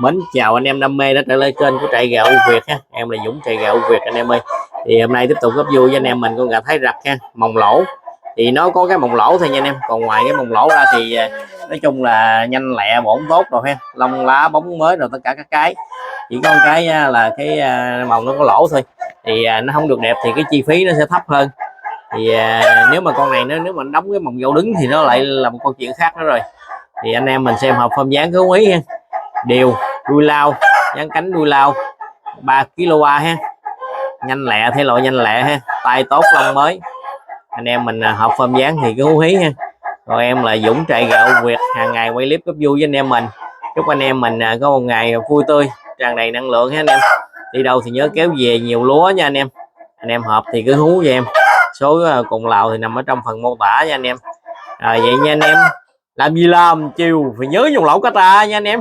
Mến chào anh em đam mê đã trở lại kênh của trại gà U Việt ha. Em là Dũng, trại gà U Việt anh em ơi. Thì hôm nay tiếp tục góp vui với anh em mình con gà Thái Rặc ha, mồng lỗ. Thì nó có cái mồng lỗ thôi nha anh em, còn ngoài cái mồng lỗ ra thì nói chung là nhanh lẹ, bổn tốt rồi ha, lông lá bóng mới rồi tất cả các cái. Chỉ có cái là cái mồng nó có lỗ thôi. Thì nó không được đẹp thì cái chi phí nó sẽ thấp hơn. Thì nếu mà con này nếu mà đóng cái mồng dâu đứng thì nó lại là một câu chuyện khác nữa rồi. Thì anh em mình xem hợp form dáng cứ ý ha. Đều, đuôi lao, dáng cánh đuôi lao 3 kg ha, nhanh lẹ, thể loại nhanh lẹ ha, tay tốt, lông mới. Anh em mình hợp form dáng thì cứ hú hí ha. Rồi em là Dũng, trại gà U Việt, hàng ngày quay clip góp vui với anh em mình. Chúc anh em mình có một ngày vui tươi, tràn đầy năng lượng ha anh em. Đi đâu thì nhớ kéo về nhiều lúa nha anh em. Anh em hợp thì cứ hú cho em. Số cùng lạo thì nằm ở trong phần mô tả nha anh em. Vậy nha anh em, làm gì làm chiều phải nhớ dùng lẩu cá tra nha anh em.